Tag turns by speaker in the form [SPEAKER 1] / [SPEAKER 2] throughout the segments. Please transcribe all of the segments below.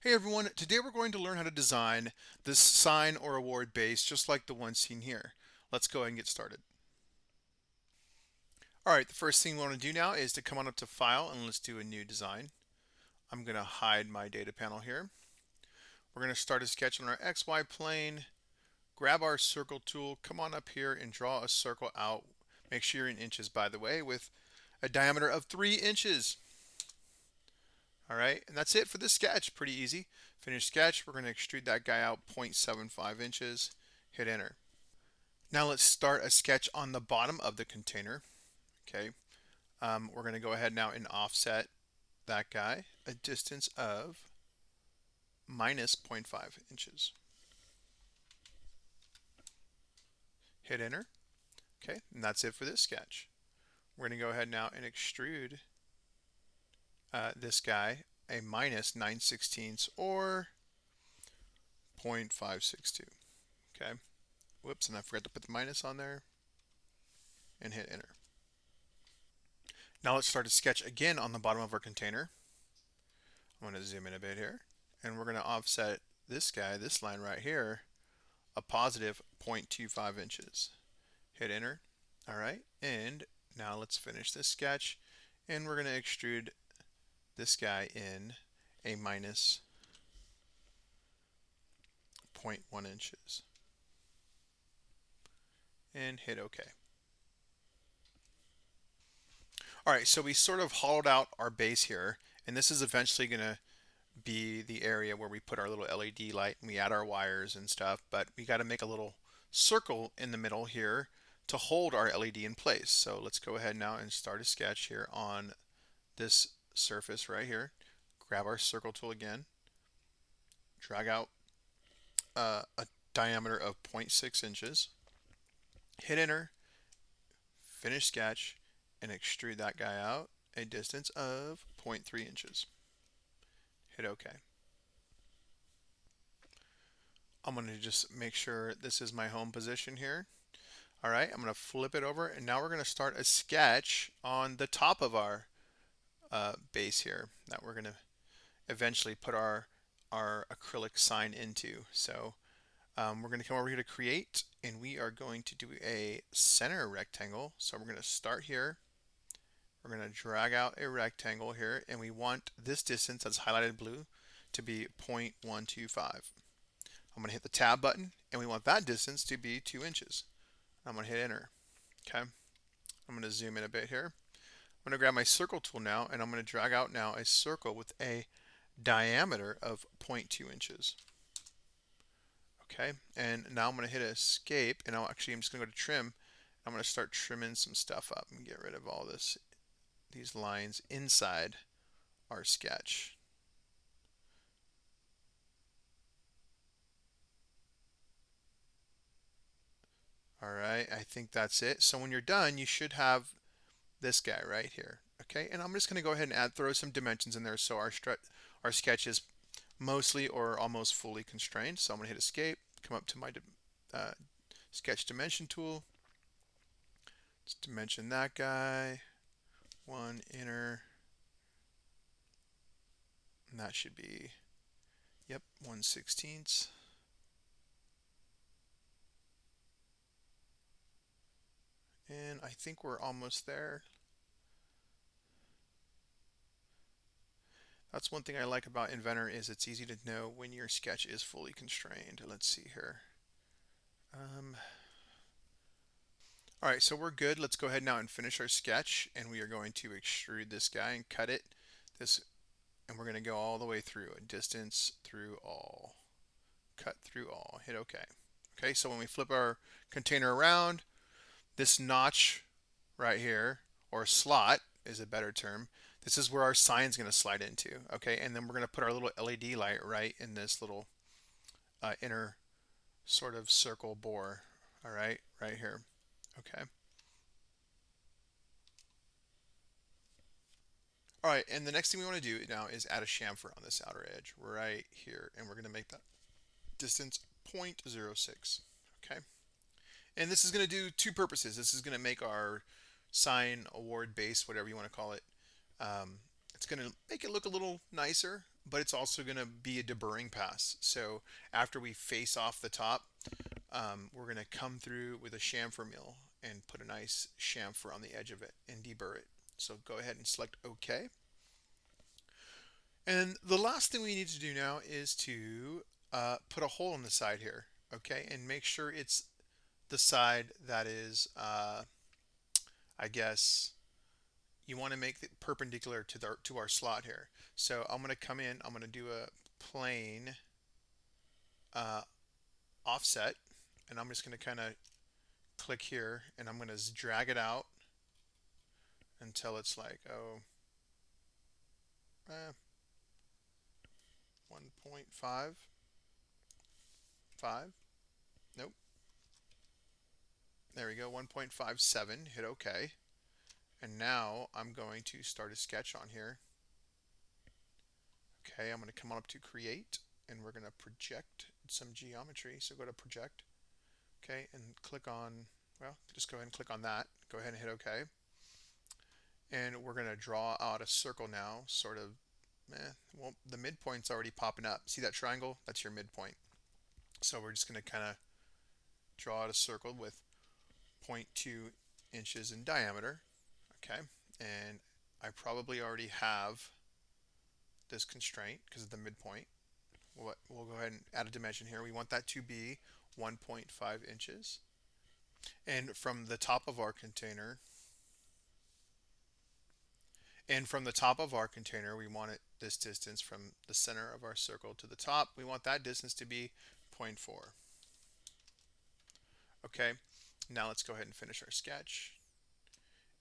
[SPEAKER 1] Hey everyone, today we're going to learn how to design this sign or award base just like the one seen here. Let's go ahead and get started. Alright, the first thing we want to do now is to come on up to File and let's do a new design. I'm going to hide my data panel here. We're going to start a sketch on our XY plane, grab our circle tool, come on up here and draw a circle out. Make sure you're in inches by the way, with a diameter of 3 inches. Alright, and that's it for this sketch. Pretty easy. Finish sketch. We're going to extrude that guy out 0.75 inches. Hit enter. Now let's start a sketch on the bottom of the container. Okay, we're going to go ahead now and offset that guy a distance of minus zero point 0.5 inches. Hit enter. Okay, and that's it for this sketch. We're going to go ahead now and extrude this guy a minus 9/16 or 0.562. Okay, whoops, and I forgot to put the minus on there and hit enter. Now let's start a sketch again on the bottom of our container. I'm going to zoom in a bit here, and we're going to offset this guy, this line right here, a positive 0.25 inches. Hit enter. All right, and now let's finish this sketch, and we're going to extrude this guy in a minus 0.1 inches and hit OK. All right, so we sort of hollowed out our base here, and this is eventually going to be the area where we put our little LED light and we add our wires and stuff, but we got to make a little circle in the middle here to hold our LED in place. So let's go ahead now and start a sketch here on this surface right here. Grab our circle tool again, drag out a diameter of 0.6 inches, hit enter, finish sketch, and extrude that guy out a distance of 0.3 inches. Hit OK. I'm going to just make sure this is my home position here. All right, I'm going to flip it over, and now we're going to start a sketch on the top of our base here that we're going to eventually put our acrylic sign into. So we're going to come over here to create, and we are going to do a center rectangle. So we're going to start here. We're going to drag out a rectangle here, and we want this distance that's highlighted blue to be 0.125. I'm going to hit the tab button, and we want that distance to be 2 inches. I'm going to hit enter. Okay, I'm going to zoom in a bit here. I'm going to grab my circle tool now, and I'm going to drag out now a circle with a diameter of 0.2 inches. Okay, and now I'm going to hit escape, and I'm just going to go to trim. I'm going to start trimming some stuff up and get rid of all these lines inside our sketch. All right, I think that's it. So when you're done, you should have this guy right here. Okay, and I'm just going to go ahead and throw some dimensions in there so our sketch is mostly or almost fully constrained. So I'm going to hit escape, come up to my sketch dimension tool. Let's dimension that guy. 1 inner. And that should be, yep, 1/16. And I think we're almost there. That's one thing I like about Inventor is it's easy to know when your sketch is fully constrained. Let's see here. All right, so we're good. Let's go ahead now and finish our sketch, and we are going to extrude this guy and cut it. And we're going to go all the way through a distance through all. Cut through all. Hit OK. Okay, so when we flip our container around, this notch right here, or slot is a better term, this is where our sign is going to slide into. Okay, and then we're going to put our little LED light right in this little inner sort of circle bore. All right, right here. Okay. All right, and the next thing we want to do now is add a chamfer on this outer edge right here, and we're going to make that distance 0.06. Okay, and this is going to do two purposes. This is going to make our sign award base, whatever you want to call it. It's going to make it look a little nicer, but it's also going to be a deburring pass. So after we face off the top, we're going to come through with a chamfer mill and put a nice chamfer on the edge of it and deburr it. So go ahead and select OK. And the last thing we need to do now is to put a hole in the side here, okay, and make sure it's the side that is, I guess, you want to make it perpendicular to our slot here. So I'm going to come in, I'm going to do a plane uh, offset, and I'm just going to kind of click here, and I'm going to drag it out until it's like, oh, 1.5, nope, there we go, 1.57, hit OK. And now I'm going to start a sketch on here. Okay, I'm going to come on up to create, and we're going to project some geometry. So go to project, okay, and click on, well, just go ahead and click on that. Go ahead and hit OK. And we're going to draw out a circle now, sort of, well, the midpoint's already popping up. See that triangle? That's your midpoint. So we're just going to kind of draw out a circle with 0.2 inches in diameter. Okay, and I probably already have this constraint because of the midpoint. We'll go ahead and add a dimension here. We want that to be 1.5 inches. And from the top of our container, we want this distance from the center of our circle to the top. We want that distance to be 0.4. Okay, now let's go ahead and finish our sketch.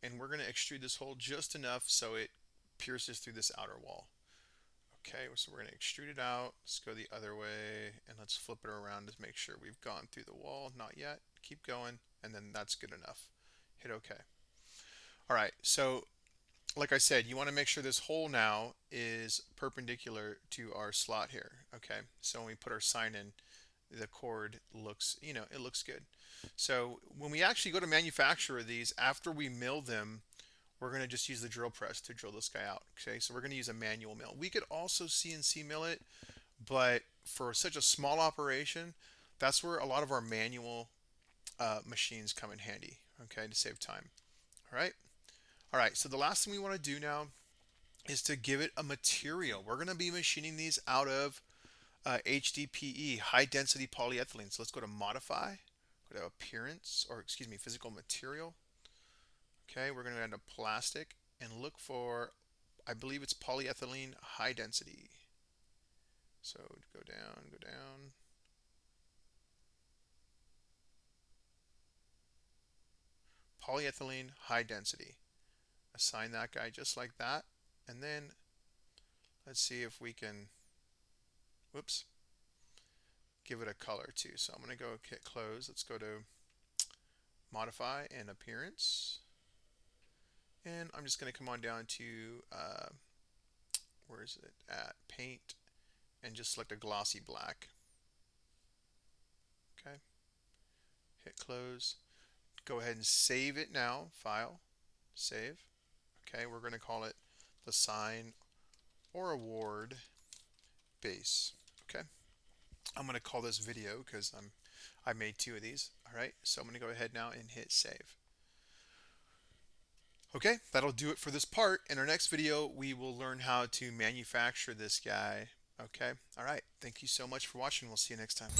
[SPEAKER 1] And we're going to extrude this hole just enough so it pierces through this outer wall. Okay, so we're going to extrude it out. Let's go the other way, and let's flip it around to make sure we've gone through the wall. Not yet. Keep going, and then that's good enough. Hit OK. All right, so like I said, you want to make sure this hole now is perpendicular to our slot here. Okay, so when we put our sign in, the chord looks, it looks good. So when we actually go to manufacture these, after we mill them, we're going to just use the drill press to drill this guy out. Okay, so we're going to use a manual mill. We could also CNC mill it, but for such a small operation, that's where a lot of our manual machines come in handy, okay, to save time. All right, so the last thing we want to do now is to give it a material. We're going to be machining these out of HDPE, high density polyethylene. So let's go to modify, go to appearance, or excuse me, physical material. Okay, we're going to go into plastic and look for, I believe it's polyethylene high density. So go down, go down. Polyethylene high density. Assign that guy just like that. And then let's see if we can, whoops, give it a color too. So I'm going to go hit close. Let's go to modify and appearance. And I'm just going to come on down to, where is it at? Paint, and just select a glossy black. Okay. Hit close. Go ahead and save it now. File, save. Okay, we're going to call it the sign or award base. Okay. I'm going to call this video because I made 2 of these. All right, so I'm going to go ahead now and hit save. Okay, that'll do it for this part. In our next video, we will learn how to manufacture this guy. Okay, all right. Thank you so much for watching. We'll see you next time.